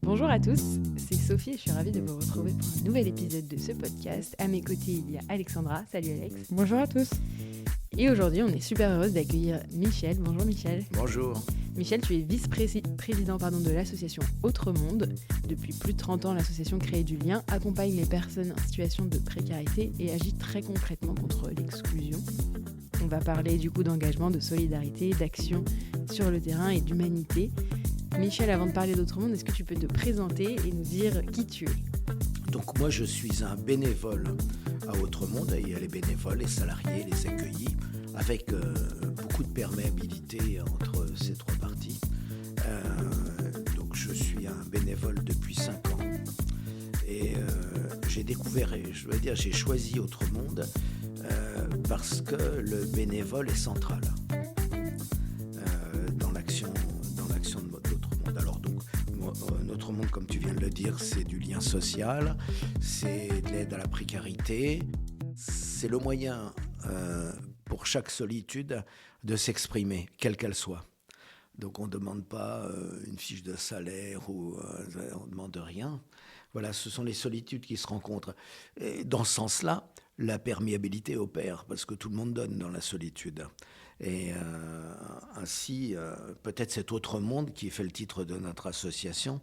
Bonjour à tous, c'est Sophie et je suis ravie de vous retrouver pour un nouvel épisode de ce podcast. À mes côtés, il y a Alexandra. Salut Alex. Bonjour à tous. Et aujourd'hui, on est super heureuse d'accueillir Michel. Bonjour Michel. Bonjour. Michel, tu es vice-président de l'association Autre Monde. Depuis plus de 30 ans, l'association Créer du lien accompagne les personnes en situation de précarité et agit très concrètement contre l'exclusion. On va parler du coup d'engagement, de solidarité, d'action sur le terrain et d'humanité. Michel, avant de parler d'Autre Monde, est-ce que tu peux te présenter et nous dire qui tu es ? Donc moi je suis un bénévole à Autre Monde, et il y a les bénévoles, les salariés, les accueillis, avec beaucoup de perméabilité entre ces trois parties. Donc je suis un bénévole depuis 5 ans et j'ai découvert, et je dois dire j'ai choisi Autre Monde parce que le bénévole est central dans l'action de l'Autre Monde. Alors donc Notre Monde, comme tu viens de le dire, c'est du lien social, c'est de l'aide à la précarité, c'est le moyen pour chaque solitude de s'exprimer, quelle qu'elle soit. Donc on ne demande pas une fiche de salaire ou on ne demande rien. Voilà, ce sont les solitudes qui se rencontrent. Et dans ce sens-là, la perméabilité opère, parce que tout le monde donne dans la solitude. Et ainsi, peut-être cet autre monde, qui fait le titre de notre association,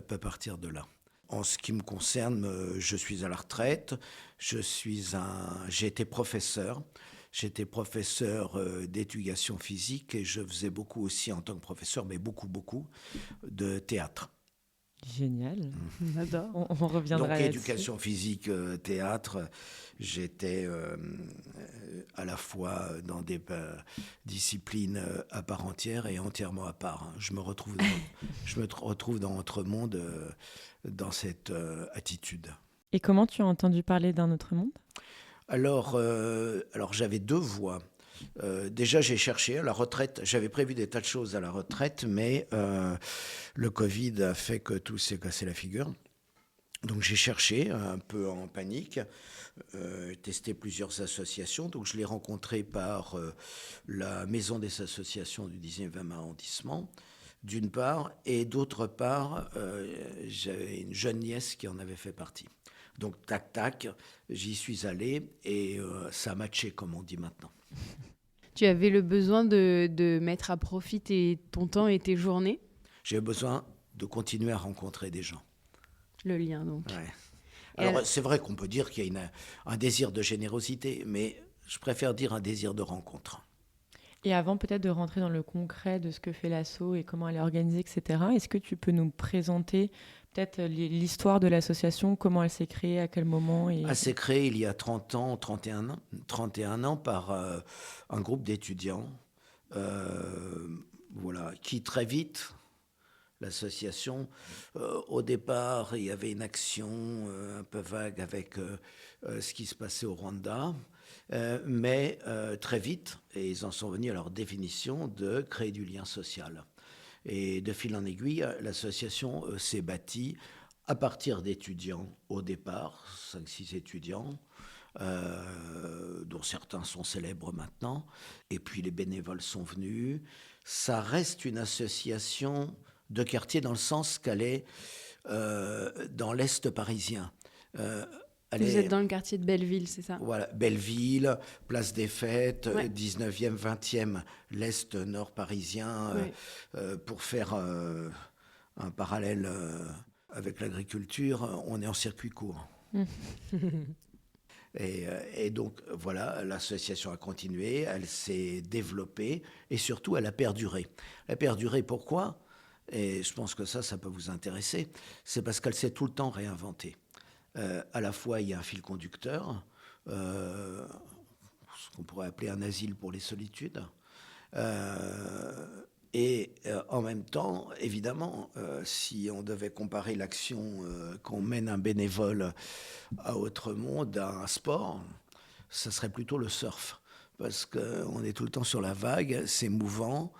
peut partir de là. En ce qui me concerne, je suis à la retraite, j'ai été professeur. J'étais professeur d'éducation physique et je faisais beaucoup aussi en tant que professeur, mais beaucoup de théâtre. Génial, On adore. on reviendra Donc là-dessus. éducation physique, théâtre, j'étais à la fois dans des disciplines à part entière et entièrement à part. Je me retrouve dans Autre Monde dans cette attitude. Et comment tu as entendu parler d'un autre monde ? Alors j'avais deux voies. Déjà, j'ai cherché à la retraite. J'avais prévu des tas de choses à la retraite, mais le Covid a fait que tout s'est cassé la figure. Donc j'ai cherché, un peu en panique, testé plusieurs associations. Donc je l'ai rencontré par la Maison des associations du 19e arrondissement, d'une part, et d'autre part, j'avais une jeune nièce qui en avait fait partie. Donc tac, j'y suis allé et ça a matché, comme on dit maintenant. Tu avais le besoin de mettre à profit ton temps et tes journées ? J'ai besoin de continuer à rencontrer des gens. Le lien, donc. Ouais. Alors, c'est vrai qu'on peut dire qu'il y a un désir de générosité, mais je préfère dire un désir de rencontre. Et avant peut-être de rentrer dans le concret de ce que fait l'asso et comment elle est organisée, etc., est-ce que tu peux nous présenter peut-être l'histoire de l'association, comment elle s'est créée, à quel moment Elle s'est créée il y a 31 ans par un groupe d'étudiants, qui très vite, l'association, au départ, il y avait une action un peu vague avec ce qui se passait au Rwanda, mais très vite, et ils en sont venus à leur définition de créer du lien social. Et de fil en aiguille, l'association s'est bâtie à partir d'étudiants au départ, 5-6 étudiants, dont certains sont célèbres maintenant, et puis les bénévoles sont venus. Ça reste une association de quartier dans le sens qu'elle est dans l'Est parisien. Vous êtes dans le quartier de Belleville, c'est ça ? Voilà, Belleville, Place des Fêtes, Ouais. 19e, 20e, l'Est nord parisien, pour faire un parallèle avec l'agriculture, on est en circuit court. Et donc, voilà, l'association a continué, elle s'est développée et surtout, elle a perduré. Elle a perduré, pourquoi ? Et je pense que ça peut vous intéresser. C'est parce qu'elle s'est tout le temps réinventée. À la fois, il y a un fil conducteur, ce qu'on pourrait appeler un asile pour les solitudes. Et en même temps, évidemment, si on devait comparer l'action qu'on mène un bénévole à Autre Monde, à un sport, ça serait plutôt le surf. Parce qu'on est tout le temps sur la vague, c'est mouvant,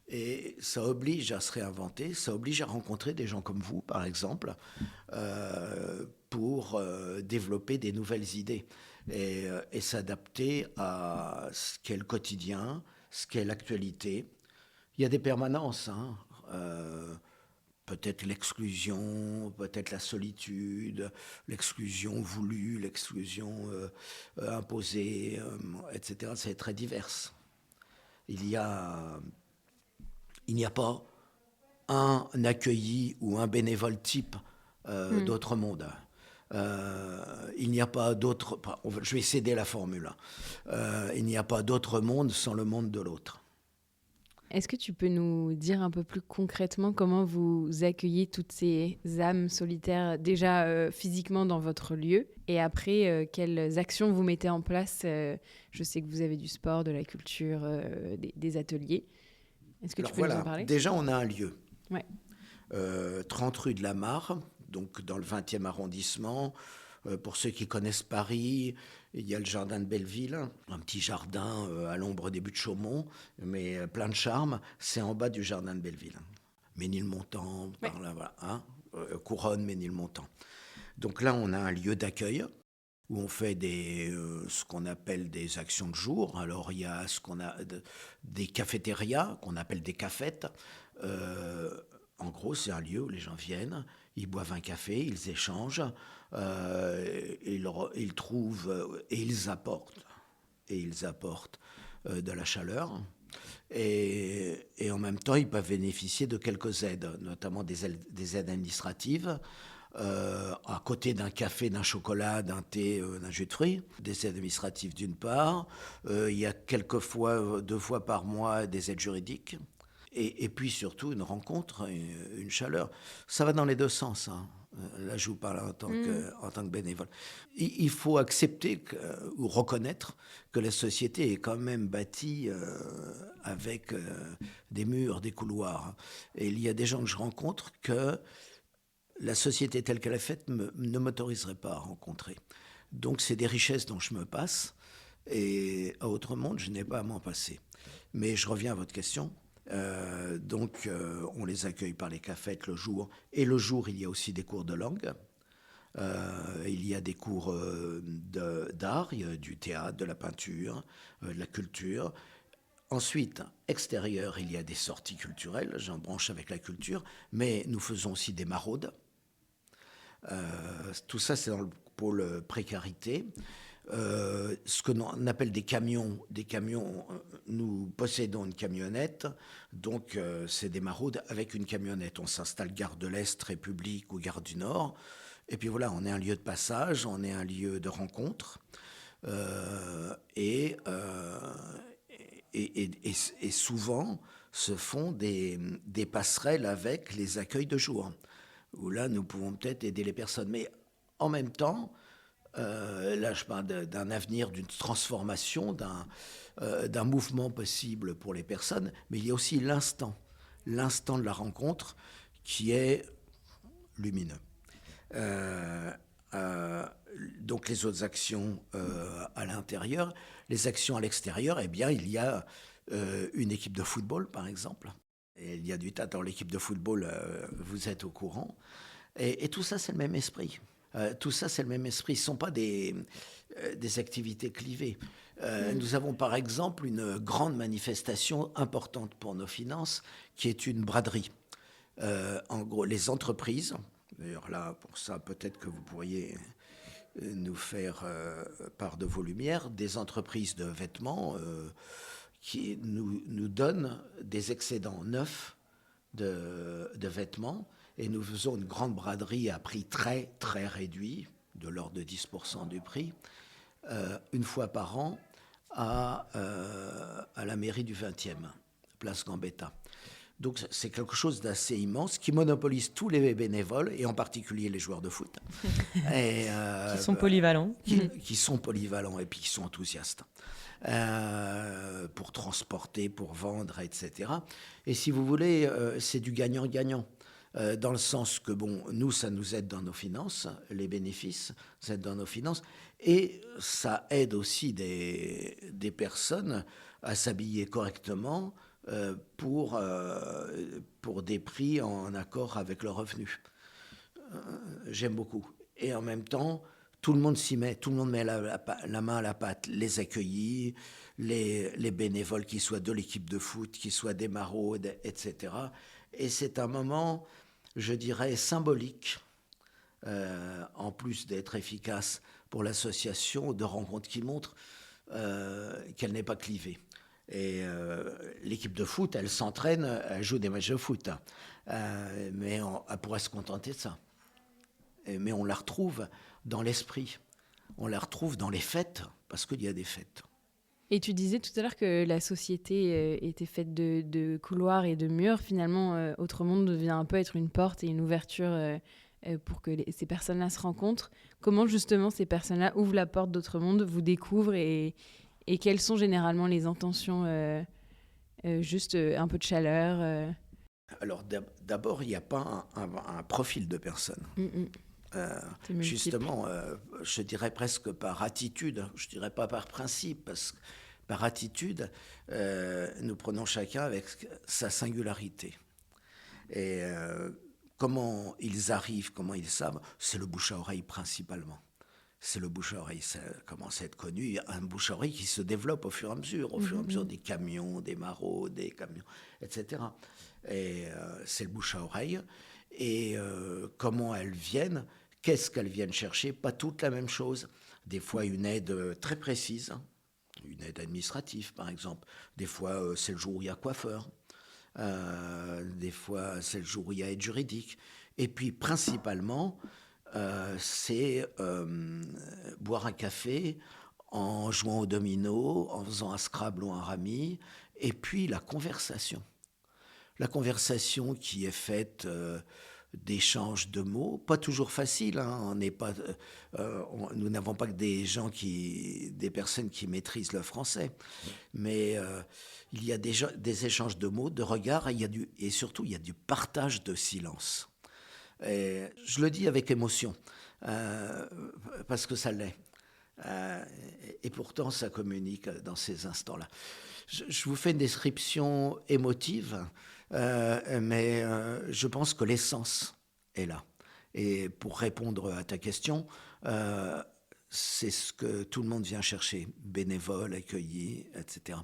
et ça oblige à se réinventer, ça oblige à rencontrer des gens comme vous, par exemple, pour développer des nouvelles idées et s'adapter à ce qu'est le quotidien, ce qu'est l'actualité. Il y a des permanences, peut-être l'exclusion, peut-être la solitude, l'exclusion voulue, l'exclusion imposée, etc. C'est très divers. Il n'y a pas un accueilli ou un bénévole type d'autre monde. Il n'y a pas d'autre... Je vais céder la formule. Il n'y a pas d'autre monde sans le monde de l'autre. Est-ce que tu peux nous dire un peu plus concrètement comment vous accueillez toutes ces âmes solitaires déjà physiquement dans votre lieu et après quelles actions vous mettez en place Je sais que vous avez du sport, de la culture, des ateliers. Est-ce que tu peux nous en parler ? Déjà, on a un lieu. Ouais. 30 rue de la Mare, donc dans le 20e arrondissement. Pour ceux qui connaissent Paris, il y a le jardin de Belleville, un petit jardin à l'ombre des buts de Chaumont, mais plein de charme. C'est en bas du jardin de Belleville. Ménilmontant, par là, voilà, hein, Couronne, Ménilmontant. Donc là, on a un lieu d'accueil où on fait ce qu'on appelle des actions de jour. Alors, il y a des cafétérias qu'on appelle des cafettes. En gros, c'est un lieu où les gens viennent, ils boivent un café, ils échangent, ils trouvent et ils apportent de la chaleur. Et en même temps, ils peuvent bénéficier de quelques aides, notamment des aides administratives, à côté d'un café, d'un chocolat, d'un thé, d'un jus de fruits, des aides administratives d'une part. Il y a 2 fois par mois, des aides juridiques. Et puis surtout une rencontre, une chaleur. Ça va dans les 2 sens. Hein. Là, je vous parle en tant que bénévole. Il faut accepter ou reconnaître que la société est quand même bâtie avec des murs, des couloirs. Et il y a des gens que je rencontre que la société telle qu'elle est faite ne m'autoriserait pas à rencontrer. Donc, c'est des richesses dont je me passe. Et à Autre Monde, je n'ai pas à m'en passer. Mais je reviens à votre question. Donc, on les accueille par les cafettes le jour. Et le jour, il y a aussi des cours de langue. Il y a des cours d'art, il y a du théâtre, de la peinture, de la culture. Ensuite, extérieur, il y a des sorties culturelles. J'en branche avec la culture. Mais nous faisons aussi des maraudes. Tout ça, c'est dans le pôle précarité. Ce que l'on appelle des camions, nous possédons une camionnette, donc c'est des maraudes avec une camionnette. On s'installe gare de l'Est, République ou gare du Nord, et puis voilà, on est un lieu de passage, on est un lieu de rencontre, et souvent se font des passerelles avec les accueils de jour, où là nous pouvons peut-être aider les personnes, mais en même temps, là, je parle d'un avenir, d'une transformation, d'un mouvement possible pour les personnes, mais il y a aussi l'instant de la rencontre qui est lumineux. Donc les autres actions à l'intérieur, les actions à l'extérieur, eh bien, il y a une équipe de football, par exemple. Et il y a du tas dans l'équipe de football, vous êtes au courant. Et tout ça, c'est le même esprit. Tout ça, c'est le même esprit. Ce ne sont pas des activités clivées. Nous avons par exemple une grande manifestation importante pour nos finances, qui est une braderie. En gros, les entreprises, d'ailleurs là, pour ça, peut-être que vous pourriez nous faire part de vos lumières, des entreprises de vêtements qui nous donnent des excédents neufs de vêtements. Et nous faisons une grande braderie à prix très, très réduit, de l'ordre de 10% du prix, une fois par an à la mairie du 20e, place Gambetta. Donc c'est quelque chose d'assez immense qui monopolise tous les bénévoles, et en particulier les joueurs de foot. Et, qui sont polyvalents. Qui sont polyvalents et puis qui sont enthousiastes. Pour transporter, pour vendre, etc. Et si vous voulez, c'est du gagnant-gagnant. Dans le sens que, nous, ça nous aide dans nos finances, les bénéfices, ça aide dans nos finances, et ça aide aussi des personnes à s'habiller correctement pour des prix en accord avec leurs revenus. J'aime beaucoup. Et en même temps, tout le monde s'y met, tout le monde met la main à la pâte, les accueillis, les bénévoles, qui soient de l'équipe de foot, qui soient des maraudes, etc. Et c'est un moment... je dirais, symbolique, en plus d'être efficace pour l'association, de rencontres qui montrent qu'elle n'est pas clivée. Et l'équipe de foot, elle s'entraîne, elle joue des matchs de foot, mais elle pourrait se contenter de ça. Mais on la retrouve dans l'esprit, on la retrouve dans les fêtes, parce qu'il y a des fêtes. Et tu disais tout à l'heure que la société était faite de couloirs et de murs. Finalement, Autre Monde devient un peu être une porte et une ouverture pour que ces personnes-là se rencontrent. Comment justement ces personnes-là ouvrent la porte d'Autre Monde, vous découvrent et quelles sont généralement les intentions juste un peu de chaleur Alors d'abord, il n'y a pas un profil de personne. Justement, je dirais presque par attitude, je dirais pas par principe, parce que par attitude, nous prenons chacun avec sa singularité. Et comment ils arrivent, comment ils savent, c'est le bouche à oreille principalement. C'est le bouche à oreille, ça commence à être connu. Il y a un bouche à oreille qui se développe au fur et à mesure des camions, des marauds, des camions, etc. Et c'est le bouche à oreille. Et comment elles viennent, qu'est-ce qu'elles viennent chercher, pas toutes la même chose. Des fois, une aide très précise, une aide administrative, par exemple. Des fois, c'est le jour où il y a coiffeur. Des fois, c'est le jour où il y a aide juridique. Et puis, principalement, c'est boire un café en jouant au domino, en faisant un Scrabble ou un rami, et puis la conversation. La conversation qui est faite d'échanges de mots, pas toujours facile. Hein, nous n'avons pas que des personnes qui maîtrisent le français, mais il y a des échanges de mots, de regards, et surtout il y a du partage de silence. Et je le dis avec émotion, parce que ça l'est. Et pourtant, ça communique dans ces instants-là. Je vous fais une description émotive, mais je pense que l'essence est là. Et pour répondre à ta question, c'est ce que tout le monde vient chercher, bénévole, accueilli, etc.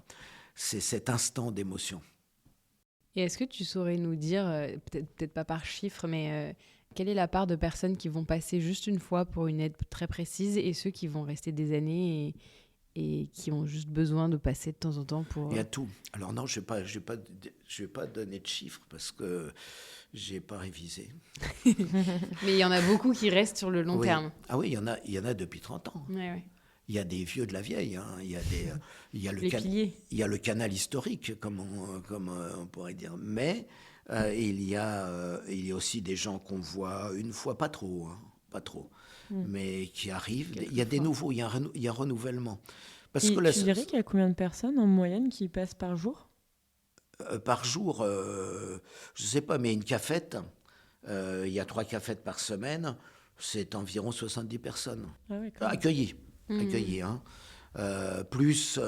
C'est cet instant d'émotion. Et est-ce que tu saurais nous dire, peut-être pas par chiffre, mais quelle est la part de personnes qui vont passer juste une fois pour une aide très précise et ceux qui vont rester des années et qui ont juste besoin de passer de temps en temps pour... Il y a tout. Alors non, je vais pas donner de chiffres parce que j'ai pas révisé. Mais il y en a beaucoup qui restent sur le long terme. Ah oui, il y en a depuis 30 ans. Ouais. Il y a des vieux de la vieille. Hein. Il y a le canal historique, comme on pourrait dire. Mais il y a aussi des gens qu'on voit une fois, pas trop, mais qui arrivent. Il y a des nouveaux, il y a un renouvellement. Parce que tu dirais qu'il y a combien de personnes en moyenne qui passent par jour ? Par jour, je ne sais pas, mais une cafette, il y a 3 cafettes par semaine, c'est environ 70 personnes accueillies. Hein. Plus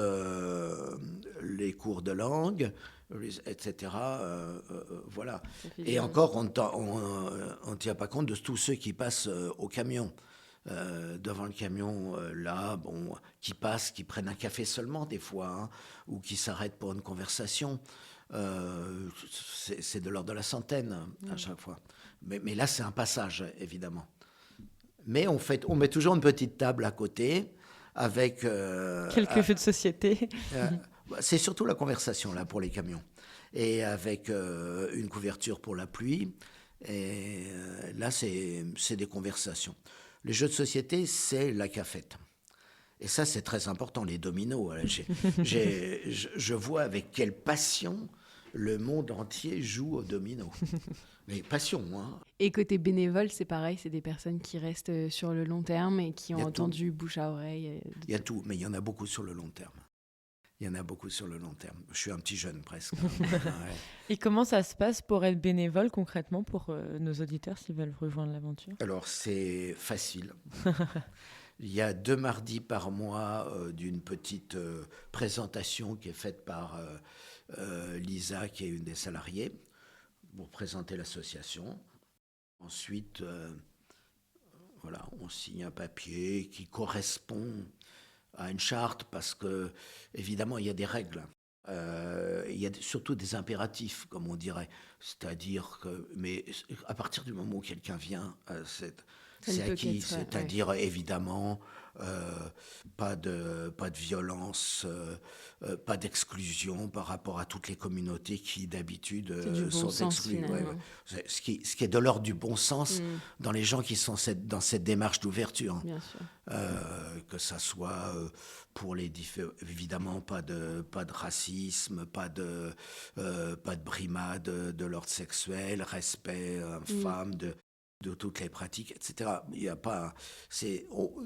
les cours de langue, etc. Voilà. Et encore, on ne tient pas compte de tous ceux qui passent au camion. Devant le camion, qui passent, qui prennent un café seulement des fois, hein, ou qui s'arrêtent pour une conversation. C'est de l'ordre de la centaine à chaque fois. Mais là, c'est un passage, évidemment. Mais on met toujours une petite table à côté avec... quelques jeux de société. C'est surtout la conversation, là, pour les camions. Et avec une couverture pour la pluie. Et là, c'est des conversations. Les jeux de société, c'est la cafette. Et ça, c'est très important, les dominos. Je vois avec quelle passion le monde entier joue aux dominos. Mais passion, hein. Et côté bénévole, c'est pareil, c'est des personnes qui restent sur le long terme et qui ont entendu bouche à oreille. Il y a tout, mais il y en a beaucoup sur le long terme. Je suis un petit jeune presque. Ouais. Et comment ça se passe pour être bénévole concrètement pour nos auditeurs s'ils veulent rejoindre l'aventure ? Alors, c'est facile. Il y a 2 mardis par mois d'une petite présentation qui est faite par Lisa, qui est une des salariées, pour présenter l'association. Ensuite, on signe un papier qui correspond à une charte parce que, évidemment, il y a des règles. Il y a surtout des impératifs, comme on dirait. C'est-à-dire que, mais à partir du moment où quelqu'un vient, c'est acquis. C'est-à-dire, évidemment, euh, pas de violence, pas d'exclusion par rapport à toutes les communautés qui, d'habitude, bon sont exclues. Ouais, ouais. Finalement. Ce qui est de l'ordre du bon sens dans les gens qui sont dans cette démarche d'ouverture. Bien sûr. Que ça soit pour évidemment pas de racisme, pas de brimade de l'ordre sexuel, respect homme-femme, de toutes les pratiques, etc. Il y a pas,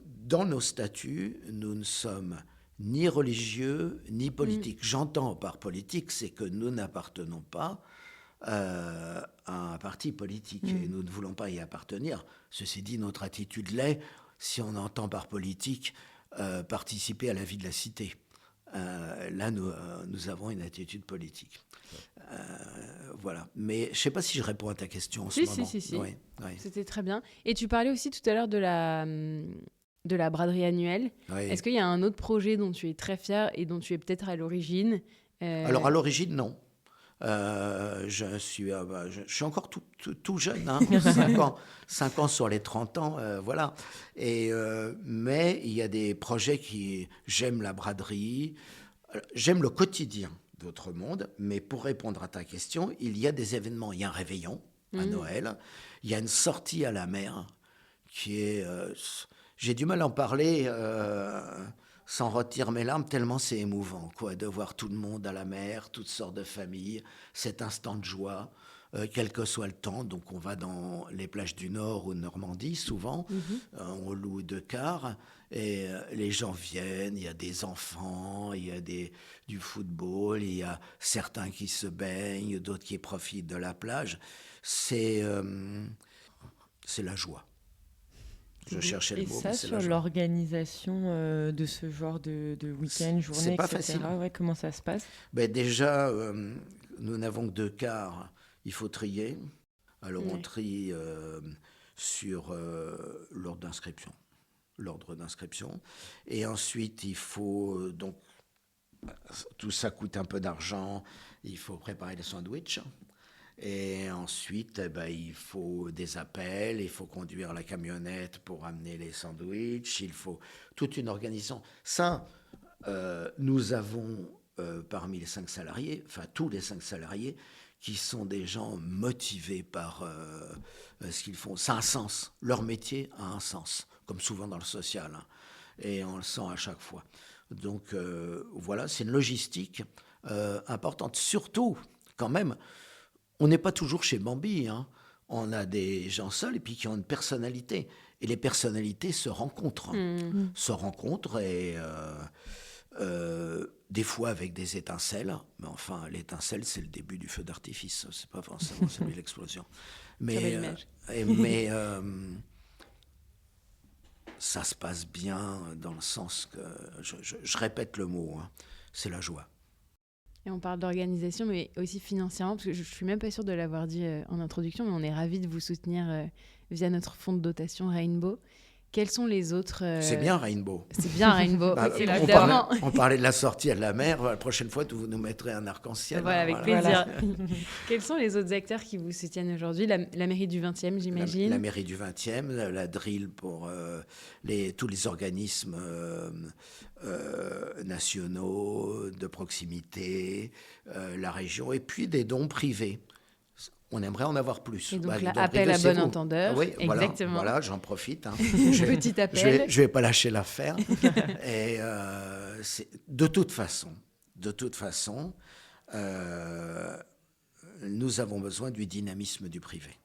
dans nos statuts, nous ne sommes ni religieux ni politiques. J'entends par politique, c'est que nous n'appartenons pas à un parti politique et nous ne voulons pas y appartenir. Ceci dit, notre attitude l'est, si on entend par politique participer à la vie de la cité. Là, nous avons une attitude politique. Voilà. Mais je ne sais pas si je réponds à ta question en ce moment. Si. Ouais. C'était très bien. Et tu parlais aussi tout à l'heure de la braderie annuelle. Ouais. Est-ce qu'il y a un autre projet dont tu es très fier et dont tu es peut-être à l'origine Alors, à l'origine, non. Je suis encore tout jeune, hein, 5 ans sur les 30 ans, voilà. Mais il y a des projets j'aime la braderie, j'aime le quotidien d'autres mondes, mais pour répondre à ta question, il y a des événements. Il y a un réveillon à Noël, il y a une sortie à la mer qui est... j'ai du mal à en parler... sans retirer mes larmes, tellement c'est émouvant, de voir tout le monde à la mer, toutes sortes de familles, cet instant de joie, quel que soit le temps. Donc on va dans les plages du Nord ou de Normandie, souvent, on loue 2 cars, et les gens viennent, il y a des enfants, il y a du football, il y a certains qui se baignent, d'autres qui profitent de la plage. C'est la joie. Je cherchais le mot. Et ça, sur l'organisation de ce genre de week-end, journée, c'est pas etc. facile. Ouais, comment ça se passe? Déjà, nous n'avons que 2 cars. Il faut trier. Alors, on trie sur l'ordre d'inscription. Et ensuite, il faut... donc, tout ça coûte un peu d'argent. Il faut préparer les sandwichs. Et ensuite, il faut des appels, il faut conduire la camionnette pour amener les sandwichs, il faut toute une organisation. Ça, nous avons parmi les 5 salariés, tous les 5 salariés, qui sont des gens motivés par ce qu'ils font. Ça a un sens, leur métier a un sens, comme souvent dans le social, hein, et on le sent à chaque fois. Donc voilà, c'est une logistique importante, surtout quand même. On n'est pas toujours chez Bambi, hein. On a des gens seuls et puis qui ont une personnalité. Et les personnalités se rencontrent. Et des fois avec des étincelles. Mais enfin, l'étincelle, c'est le début du feu d'artifice. C'est pas forcément celui de l'explosion. Mais ça se passe bien dans le sens que... Je répète le mot, hein, c'est la joie. Et on parle d'organisation, mais aussi financièrement, parce que je ne suis même pas sûre de l'avoir dit en introduction, mais on est ravis de vous soutenir via notre fonds de dotation Rainbow. Quels sont les autres... C'est bien Rainbow. C'est bien Rainbow, évidemment. On parlait de la sortie à la mer. La prochaine fois, vous nous mettrez un arc-en-ciel. Voilà, avec plaisir. Quels sont les autres acteurs qui vous soutiennent aujourd'hui? La mairie du 20e, j'imagine. La mairie du 20e, la DRIL pour tous les organismes nationaux, de proximité, la région, et puis des dons privés. On aimerait en avoir plus. Et donc appel à bon entendeur. Ah oui, exactement. Voilà, j'en profite. Hein. Petit appel. Je vais pas lâcher l'affaire. Et de toute façon, nous avons besoin du dynamisme du privé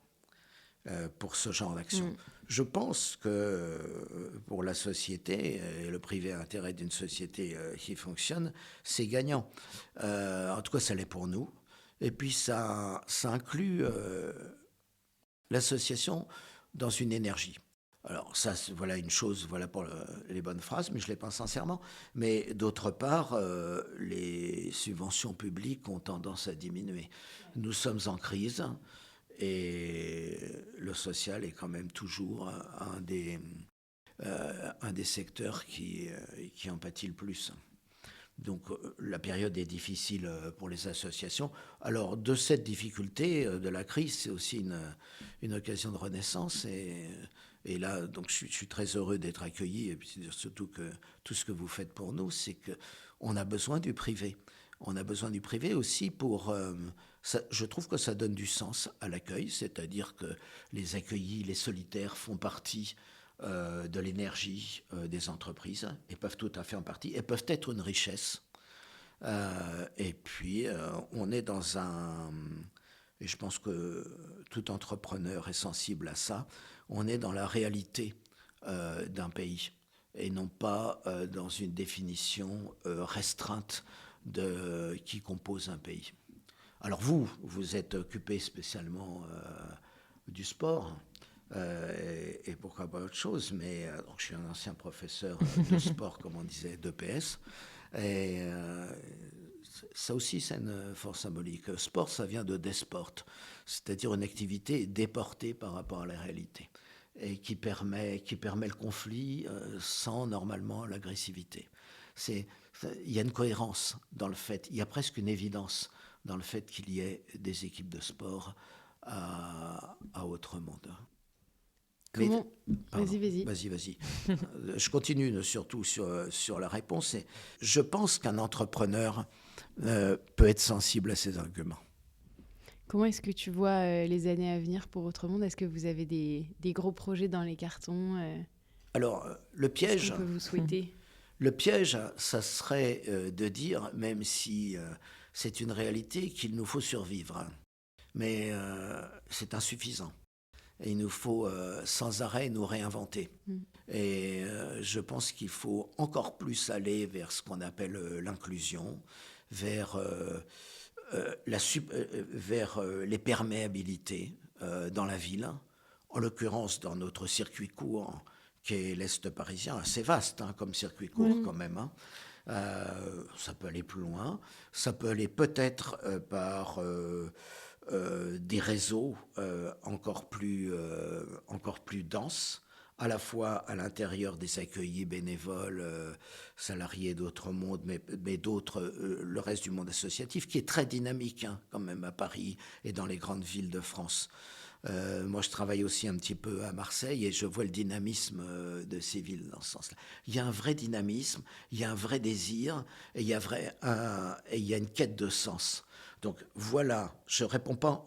pour ce genre d'action. Je pense que pour la société, et le privé a intérêt d'une société qui fonctionne, c'est gagnant. En tout cas, ça l'est pour nous. Et puis ça inclut l'association dans une énergie. Alors ça, voilà une chose, voilà pour les bonnes phrases, mais je les pense sincèrement. Mais d'autre part, les subventions publiques ont tendance à diminuer. Nous sommes en crise et le social est quand même toujours un des secteurs qui en pâtit le plus. Donc la période est difficile pour les associations. Alors de cette difficulté de la crise, c'est aussi une occasion de renaissance. Et là, donc je suis très heureux d'être accueilli. Et puis surtout que tout ce que vous faites pour nous, c'est qu'on a besoin du privé. On a besoin du privé aussi pour... je trouve que ça donne du sens à l'accueil, c'est-à-dire que les accueillis, les solitaires font partie de l'énergie des entreprises et peuvent tout à fait en partie, et peuvent être une richesse. Et puis, on est dans un... Et je pense que tout entrepreneur est sensible à ça. On est dans la réalité d'un pays et non pas dans une définition restreinte de qui compose un pays. Alors vous êtes occupé spécialement du sport et pourquoi pas autre chose, mais donc je suis un ancien professeur de sport, comme on disait, d'EPS, et ça aussi c'est une force symbolique. Sport, ça vient de desport, c'est-à-dire une activité déportée par rapport à la réalité et qui permet le conflit sans normalement l'agressivité. Il y a une cohérence dans le fait, il y a presque une évidence dans le fait qu'il y ait des équipes de sport à autre monde. Comment... Vas-y. Vas-y. Je continue surtout sur la réponse. Je pense qu'un entrepreneur peut être sensible à ces arguments. Comment est-ce que tu vois les années à venir pour Autre Monde ? Est-ce que vous avez des gros projets dans les cartons Alors, le piège... Qu'est-ce qu'on peut vous souhaiter ? Le piège, ça serait de dire, même si c'est une réalité, qu'il nous faut survivre. Mais c'est insuffisant. Et il nous faut sans arrêt nous réinventer. Et je pense qu'il faut encore plus aller vers ce qu'on appelle l'inclusion, vers les perméabilités dans la ville, en l'occurrence dans notre circuit court, qui est l'Est parisien, assez vaste comme circuit court quand même. Ça peut aller plus loin, ça peut aller peut-être par des réseaux encore plus denses, à la fois à l'intérieur des accueillis bénévoles, salariés d'Autre Monde, mais d'autres, le reste du monde associatif, qui est très dynamique quand même à Paris et dans les grandes villes de France. Moi, je travaille aussi un petit peu à Marseille et je vois le dynamisme de ces villes dans ce sens-là. Il y a un vrai dynamisme, il y a un vrai désir et il y a une quête de sens. Donc voilà, je ne réponds pas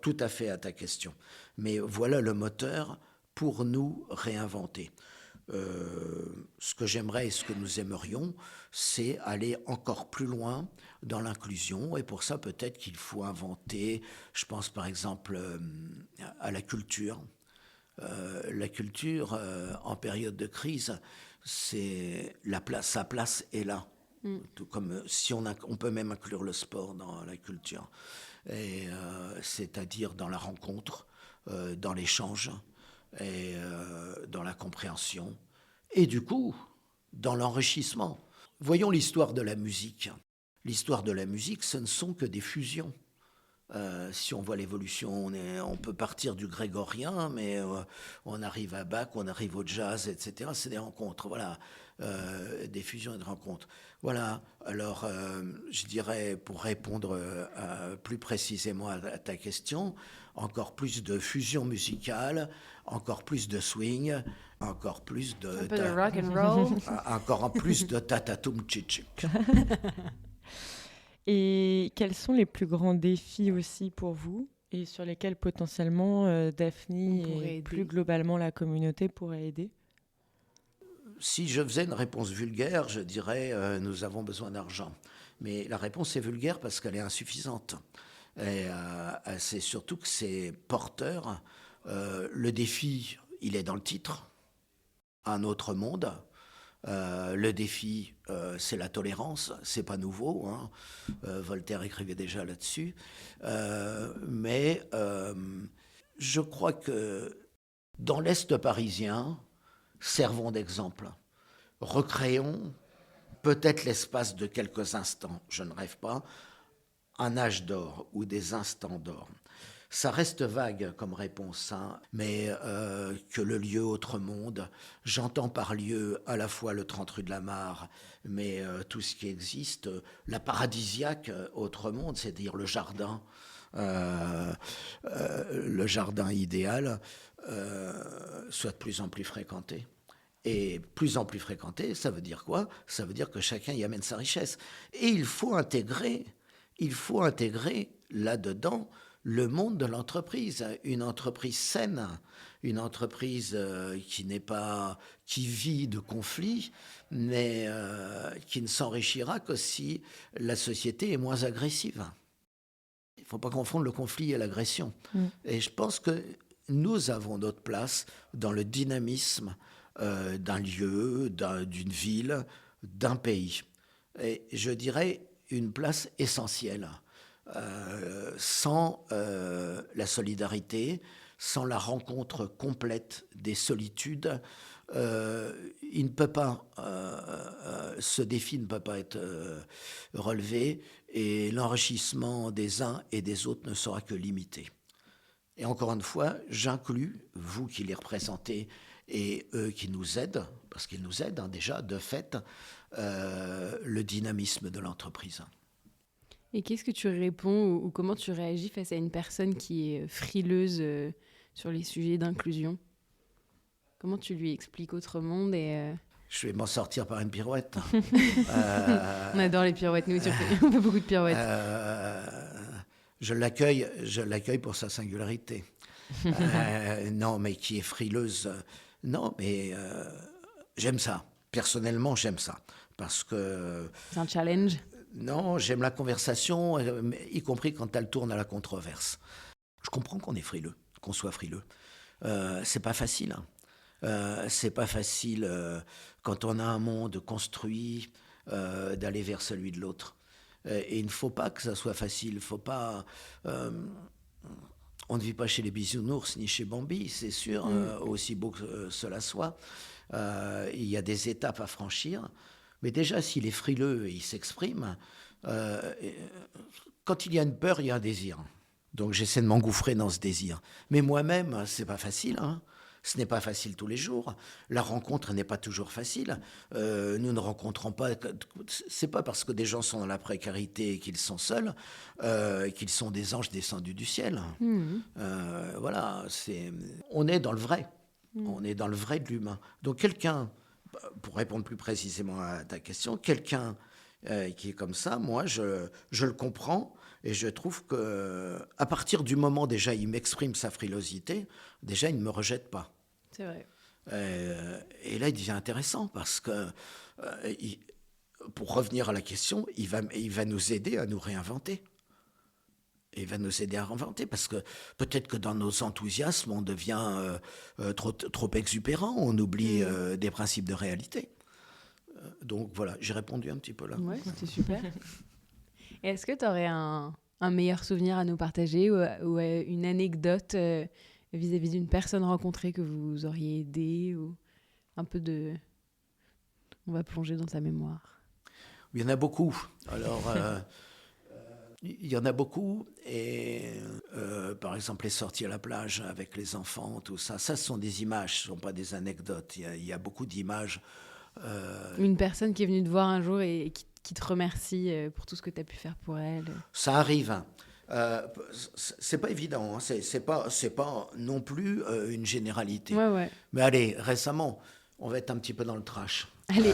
tout à fait à ta question, mais voilà le moteur pour nous réinventer. Ce que j'aimerais et ce que nous aimerions, c'est aller encore plus loin dans l'inclusion. Et pour ça, peut-être qu'il faut inventer, je pense par exemple à la culture. La culture, en période de crise, sa place est là. Tout comme si on peut même inclure le sport dans la culture. Et, c'est-à-dire dans la rencontre, dans l'échange, et dans la compréhension, et du coup, dans l'enrichissement. Voyons l'histoire de la musique. L'histoire de la musique, ce ne sont que des fusions. Si on voit l'évolution, on peut partir du grégorien, mais on arrive à Bach, on arrive au jazz, etc. C'est des rencontres, voilà, des fusions et des rencontres. Voilà, alors je dirais, pour répondre plus précisément à ta question, encore plus de fusion musicale, encore plus de swing, encore plus de... Un peu de rock and roll. Encore plus de tatatum tchitchik. Et quels sont les plus grands défis aussi pour vous et sur lesquels potentiellement Daphne et plus globalement la communauté pourrait aider ? Si je faisais une réponse vulgaire, je dirais nous avons besoin d'argent. Mais la réponse est vulgaire parce qu'elle est insuffisante. Et c'est surtout que c'est porteur. Le défi, il est dans le titre. Un autre monde. Le défi, c'est la tolérance, c'est pas nouveau, Voltaire écrivait déjà là-dessus, mais je crois que dans l'Est parisien, servons d'exemple, recréons peut-être l'espace de quelques instants, je ne rêve pas, un âge d'or ou des instants d'or. Ça reste vague comme réponse, hein, mais que le lieu autre monde, j'entends par lieu à la fois le 30 rue de la Mare, mais tout ce qui existe, la paradisiaque autre monde, c'est-à-dire le jardin idéal, soit de plus en plus fréquenté. Et plus en plus fréquenté, ça veut dire quoi? Ça veut dire que chacun y amène sa richesse. Et il faut intégrer là-dedans le monde de l'entreprise, une entreprise saine, une entreprise qui vit de conflits, mais qui ne s'enrichira que si la société est moins agressive. Il ne faut pas confondre le conflit et l'agression. Et je pense que nous avons notre place dans le dynamisme d'un lieu, d'une ville, d'un pays. Et je dirais une place essentielle. Sans la solidarité, sans la rencontre complète des solitudes, il ne peut pas, ce défi ne peut pas être relevé et l'enrichissement des uns et des autres ne sera que limité. Et encore une fois, j'inclus, vous qui les représentez et eux qui nous aident, parce qu'ils nous aident déjà de fait, le dynamisme de l'entreprise. Et qu'est-ce que tu réponds ou comment tu réagis face à une personne qui est frileuse sur les sujets d'inclusion? Comment tu lui expliques autre monde et Je vais m'en sortir par une pirouette. On adore les pirouettes, nous, on fait beaucoup de pirouettes. Je l'accueille pour sa singularité. Non, mais qui est frileuse. Non, mais j'aime ça. Personnellement, j'aime ça. Parce que... C'est un challenge. Non, j'aime la conversation, y compris quand elle tourne à la controverse. Je comprends qu'on est frileux, qu'on soit frileux. C'est pas facile. C'est pas facile quand on a un monde construit d'aller vers celui de l'autre. Et il ne faut pas que ça soit facile. Faut pas. On ne vit pas chez les bisounours ni chez Bambi, c'est sûr, aussi beau que cela soit. Il y a des étapes à franchir. Mais déjà, s'il est frileux et il s'exprime, quand il y a une peur, il y a un désir. Donc j'essaie de m'engouffrer dans ce désir. Mais moi-même, c'est pas facile, hein. Ce n'est pas facile tous les jours. La rencontre n'est pas toujours facile. Nous ne rencontrons pas... C'est pas parce que des gens sont dans la précarité et qu'ils sont seuls qu'ils sont des anges descendus du ciel. Voilà, on est dans le vrai. On est dans le vrai de l'humain. Donc quelqu'un, pour répondre plus précisément à ta question, quelqu'un qui est comme ça, moi, je le comprends. Et je trouve qu'à partir du moment, déjà, il m'exprime sa frilosité, déjà, il ne me rejette pas. C'est vrai. Et là, il devient intéressant parce que, pour revenir à la question, il va nous aider à nous réinventer. Il va nous aider à réinventer parce que peut-être que dans nos enthousiasmes, on devient trop exubérant, on oublie des principes de réalité. Donc voilà, j'ai répondu un petit peu là. Ouais, c'est super. Et est-ce que tu aurais un meilleur souvenir à nous partager ou une anecdote vis-à-vis d'une personne rencontrée que vous auriez aidée ou un peu de... On va plonger dans sa mémoire. Il y en a beaucoup. Alors, il y en a beaucoup. Et par exemple, les sorties à la plage avec les enfants, tout ça, ce sont des images, ce ne sont pas des anecdotes. Il y a beaucoup d'images. Une personne qui est venue te voir un jour et qui te remercie pour tout ce que tu as pu faire pour elle. Ça arrive. C'est pas évident. Hein. C'est pas non plus une généralité. Ouais. Mais allez, récemment, on va être un petit peu dans le trash. Allez,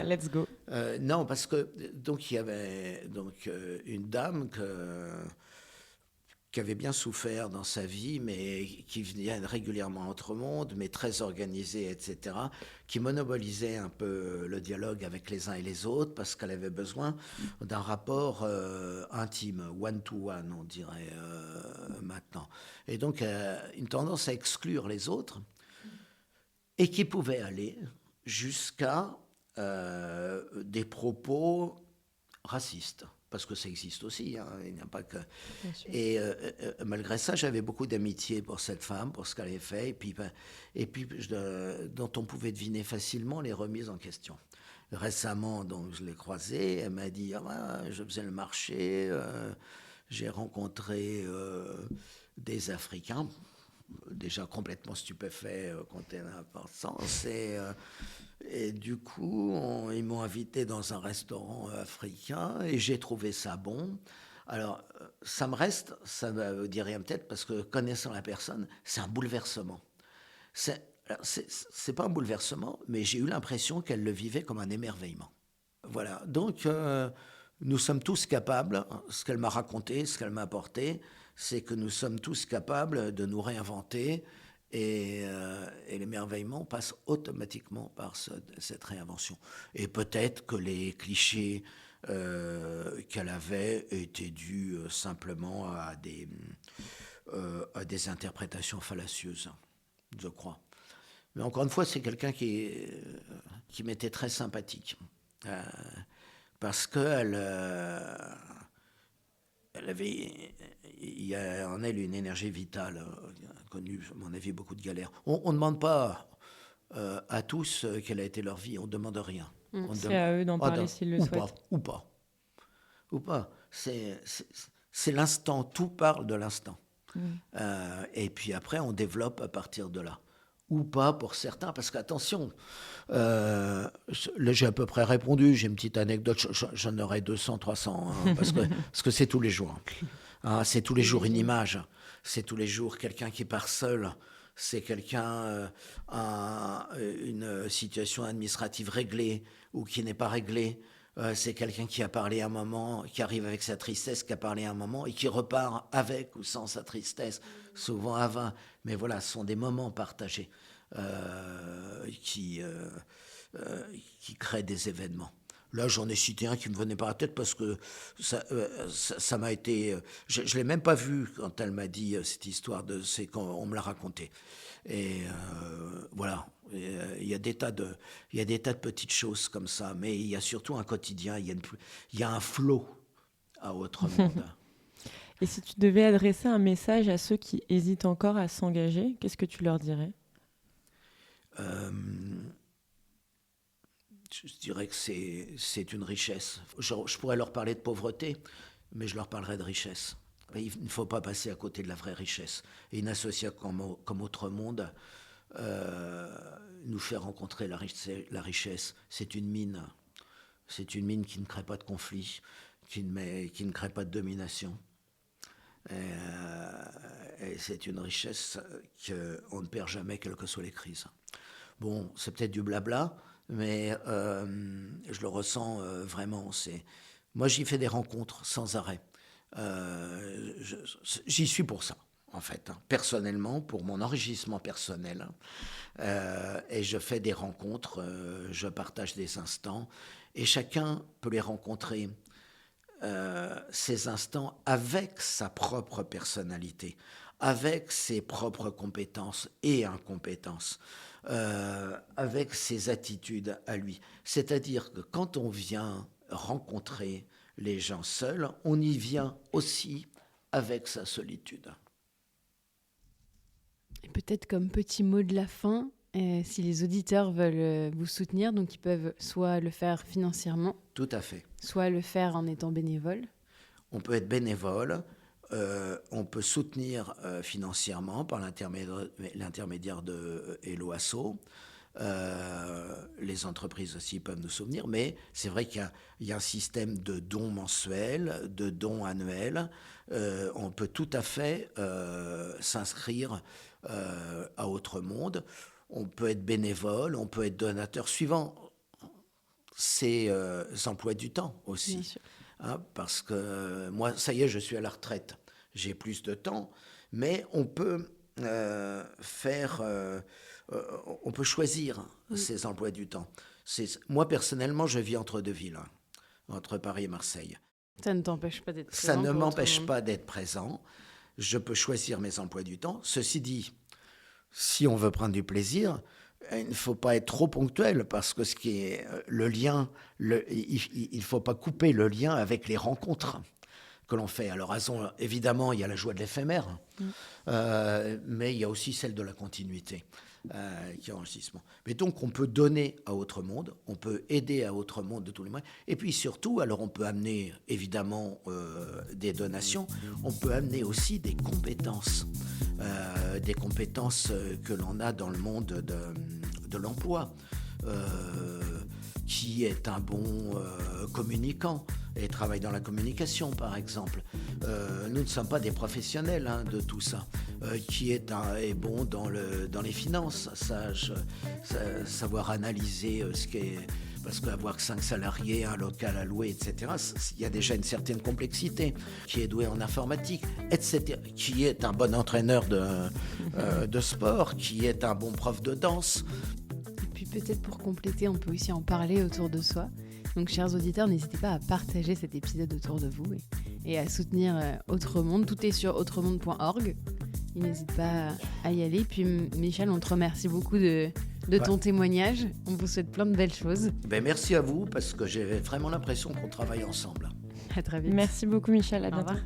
let's go. Non, parce que donc il y avait une dame qui avait bien souffert dans sa vie, mais qui venait régulièrement entre monde, mais très organisée, etc., qui monopolisait un peu le dialogue avec les uns et les autres, parce qu'elle avait besoin d'un rapport intime, one-to-one, on dirait maintenant. Et donc, une tendance à exclure les autres, et qui pouvait aller jusqu'à des propos racistes. Parce que ça existe aussi, hein, il n'y a pas que... Et malgré ça, j'avais beaucoup d'amitié pour cette femme, pour ce qu'elle avait fait, et puis dont on pouvait deviner facilement les remises en question. Récemment, donc, je l'ai croisée, elle m'a dit je faisais le marché, j'ai rencontré des Africains, déjà complètement stupéfaits quand elle n'a pas de sens. Et du coup, ils m'ont invité dans un restaurant africain et j'ai trouvé ça bon. Alors, ça me reste, ça ne vous dit rien peut-être, parce que connaissant la personne, c'est un bouleversement. C'est pas un bouleversement, mais j'ai eu l'impression qu'elle le vivait comme un émerveillement. Voilà, donc nous sommes tous capables, ce qu'elle m'a raconté, ce qu'elle m'a apporté, c'est que nous sommes tous capables de nous réinventer et l'émerveillement passe automatiquement par cette réinvention. Et peut-être que les clichés qu'elle avait étaient dus simplement à des interprétations fallacieuses, je crois. Mais encore une fois, c'est quelqu'un qui m'était très sympathique. Parce qu'elle avait, il y a en elle une énergie vitale, connu, à mon avis, beaucoup de galères. On ne demande pas à tous quelle a été leur vie, on ne demande rien. C'est à eux d'en parler s'ils le souhaitent. Ou pas. C'est l'instant, tout parle de l'instant. Et puis après, on développe à partir de là. Ou pas pour certains, parce qu'attention, là j'ai à peu près répondu, j'ai une petite anecdote, j'en aurai 200, 300, hein, parce que c'est tous les jours. Hein, c'est tous les jours une image, c'est tous les jours quelqu'un qui part seul, c'est quelqu'un à une situation administrative réglée ou qui n'est pas réglée. C'est quelqu'un qui a parlé un moment, qui arrive avec sa tristesse, qui a parlé un moment et qui repart avec ou sans sa tristesse, souvent à 20. Mais voilà, ce sont des moments partagés qui créent des événements. Là, j'en ai cité un qui me venait pas à la tête parce que ça m'a été... Je ne l'ai même pas vu quand elle m'a dit cette histoire, c'est quand on me l'a raconté. Et voilà, il y a des tas de petites choses comme ça, mais il y a surtout un quotidien, il y a un flot à autre monde. Et si tu devais adresser un message à ceux qui hésitent encore à s'engager, qu'est-ce que tu leur dirais ? Je dirais que c'est une richesse. Je pourrais leur parler de pauvreté, mais je leur parlerai de richesse. Il ne faut pas passer à côté de la vraie richesse. Et une association comme Autre Monde nous fait rencontrer la richesse. C'est une mine. C'est une mine qui ne crée pas de conflit, qui ne crée pas de domination. Et c'est une richesse qu'on ne perd jamais, quelles que soient les crises. Bon, c'est peut-être du blabla, mais je le ressens vraiment. Moi, j'y fais des rencontres sans arrêt. J'y suis pour ça, en fait, hein, personnellement, pour mon enrichissement personnel. Et je fais des rencontres, je partage des instants, et chacun peut les rencontrer, ces instants, avec sa propre personnalité, avec ses propres compétences et incompétences, avec ses attitudes à lui. C'est-à-dire que quand on vient rencontrer les gens seuls, on y vient aussi avec sa solitude. Et peut-être comme petit mot de la fin, si les auditeurs veulent vous soutenir, donc ils peuvent soit le faire financièrement, tout à fait, soit le faire en étant bénévole. On peut être bénévole, on peut soutenir financièrement par l'intermédiaire de Hello Asso. Les entreprises aussi peuvent nous soutenir, mais c'est vrai qu'il y a un système de dons mensuels, de dons annuels. On peut tout à fait s'inscrire à Autre Monde. On peut être bénévole, on peut être donateur, suivant ses emplois du temps aussi. Bien sûr. Hein, parce que moi, ça y est, je suis à la retraite. J'ai plus de temps, mais on peut on peut choisir ses emplois du temps. Moi, personnellement, je vis entre deux villes, hein, entre Paris et Marseille. Ça ne t'empêche pas d'être présent. Ça ne m'empêche pas d'être présent. Je peux choisir mes emplois du temps. Ceci dit, si on veut prendre du plaisir, il ne faut pas être trop ponctuel, parce que ce qui est le lien, il ne faut pas couper le lien avec les rencontres. que l'on fait. Alors, évidemment, il y a la joie de l'éphémère, mais il y a aussi celle de la continuité. Qui est enrichissement. Mais donc, on peut donner à Autre Monde, on peut aider à Autre Monde de tous les moyens. Et puis surtout, alors on peut amener évidemment des donations, on peut amener aussi des compétences que l'on a dans le monde de l'emploi. Qui est un bon communicant et travaille dans la communication, par exemple. Nous ne sommes pas des professionnels de tout ça. Qui est bon dans les finances, savoir analyser ce qu'est... Parce qu'avoir 5 salariés, un local à louer, etc., il y a déjà une certaine complexité. Qui est doué en informatique, etc., qui est un bon entraîneur de sport, qui est un bon prof de danse. Et puis peut-être pour compléter, on peut aussi en parler autour de soi. Donc chers auditeurs, n'hésitez pas à partager cet épisode autour de vous et à soutenir Autre Monde. Tout est sur autremonde.org. Il n'hésite pas à y aller. Puis Michel, on te remercie beaucoup de ton témoignage. On vous souhaite plein de belles choses. Merci à vous, parce que j'ai vraiment l'impression qu'on travaille ensemble. À très vite. Merci beaucoup Michel, à Au bientôt. revoir.